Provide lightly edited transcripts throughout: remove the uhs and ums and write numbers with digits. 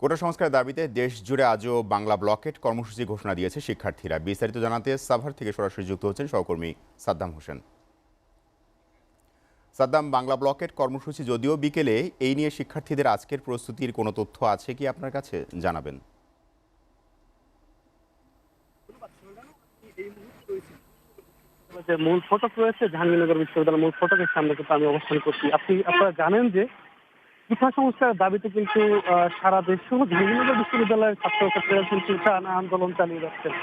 কোটা সংস্কারের দাবিতে দেশ জুড়ে আজও বাংলা ব্লকেট কর্মসূচি ঘোষণা দিয়েছে শিক্ষার্থীরা। বিস্তারিত জানাতে সাভার থেকে সরাসরি যুক্ত হচ্ছেন সহকর্মী সাদ্দাম হোসেন। সাদ্দাম, বাংলা ব্লকেট কর্মসূচি যদিও বিকেলে, এই নিয়ে শিক্ষার্থীদের আজকের প্রস্তুতির কোনো তথ্য আছে কি আপনার কাছে, জানাবেন। যে মূল ফটক রয়েছে জাহাঙ্গীরনগর বিশ্ববিদ্যালয়ের মূল ফটকের সামনে কিন্তু আমি অবস্থান করছি। আপনারা জানেন যে শিক্ষা সংস্কারের দাবিতে কিন্তু সারা দেশ সহ জাহাঙ্গীরনগর বিশ্ববিদ্যালয়ের ছাত্রছাত্রীরা কিন্তু টানা আন্দোলন চালিয়ে যাচ্ছেন।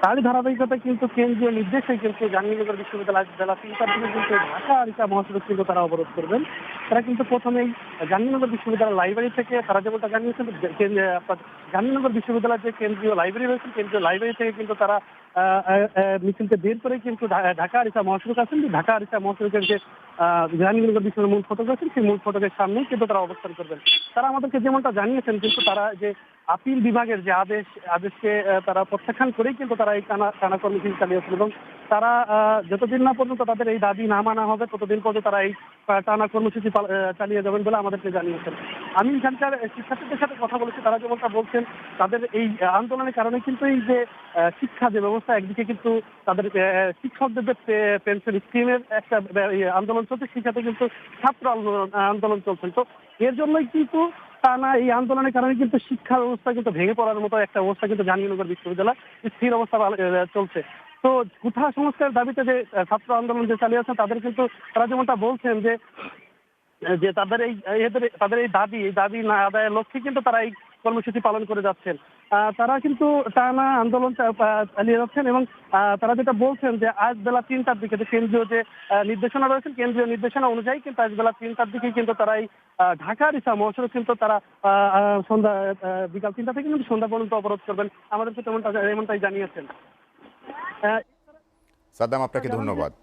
তারই ধারাবাহিকতায় কিন্তু কেন্দ্রীয় নির্দেশে কিন্তু জাহাঙ্গীরনগর বিশ্ববিদ্যালয় বেলা ৩টার দিকে কিন্তু ঢাকা আরিচা মহাসড়ক কিন্তু তারা অবরোধ করবেন। তারা কিন্তু প্রথমেই জাহাঙ্গীরনগর বিশ্ববিদ্যালয় লাইব্রেরি থেকে তারা যেমনটা জানিয়েছেন, জাহাঙ্গীরনগর বিশ্ববিদ্যালয়ের যে কেন্দ্রীয় লাইব্রেরি রয়েছে, কেন্দ্রীয় লাইব্রেরি থেকে কিন্তু তারা মিছিলকে বের করে কিন্তু ঢাকা আরিচা মহাসড়ক আছেন, ঢাকা আরিচা মহাসড়কের যে জাহাঙ্গীরনগর বিশ্ববিদ্যালয়ের মূল ফটক আছেন, সেই মূল ফটকের সামনেই কিন্তু তারা অবস্থান করবেন। তারা আমাদেরকে যেমনটা জানিয়েছেন, কিন্তু তারা যে আপিল বিভাগের যে আদেশকে তারা প্রত্যাখ্যান করেই কিন্তু তারা এই টানা কর্মসূচি চালিয়েছেন এবং তারা যতদিন না পর্যন্ত তাদের এই দাবি না মানা হবে ততদিন পর্যন্ত তারা এই টানা কর্মসূচি চালিয়ে যাবেন বলে আমাদেরকে জানিয়েছেন। আমি এখানকার শিক্ষার্থীদের সাথে কথা বলেছি, তারা যেমনটা বলছেন তাদের এই আন্দোলনের কারণে কিন্তু এই যে শিক্ষা যে ব্যবস্থা, একদিকে কিন্তু তাদের শিক্ষকদের যে পেনশন স্কিমের একটা আন্দোলন চলছে, সেই সাথে কিন্তু ছাত্র আন্দোলন চলছেন। তো এর জন্যই কিন্তু টানা এই আন্দোলনের কারণে কিন্তু শিক্ষা ব্যবস্থা কিন্তু ভেঙে পড়ার মতো একটা অবস্থা কিন্তু জাহাঙ্গীরনগর বিশ্ববিদ্যালয় স্থির অবস্থা চলছে। তো কোঠা সংস্কারের দাবিতে যে ছাত্র আন্দোলন যে চালিয়ে আছে, তাদের কিন্তু তারা যেমনটা বলছেন যে যে তাদের এই দাবি না আদায়ের লক্ষ্যে কিন্তু তারা এই কর্মসূচি পালন করে যাচ্ছেন। তারা কিন্তু টানা আন্দোলন চালিয়ে যাচ্ছেন এবং তারা যেটা বলছেন যে আজ বেলা ৩টার দিকে যে কেন্দ্রীয় যে নির্দেশনা রয়েছে, কেন্দ্রীয় নির্দেশনা অনুযায়ী কিন্তু আজ বেলা 3টার দিকে কিন্তু তারা এই ঢাকা আরিচা মহাসড়ক কিন্তু তারা সন্ধ্যা বিকাল ৩টা থেকে কিন্তু সন্ধ্যা পর্যন্ত অবরোধ করবেন। আমাদেরকে এমনটাই জানিয়েছেন। সাদ্দাম, আপনাকে ধন্যবাদ।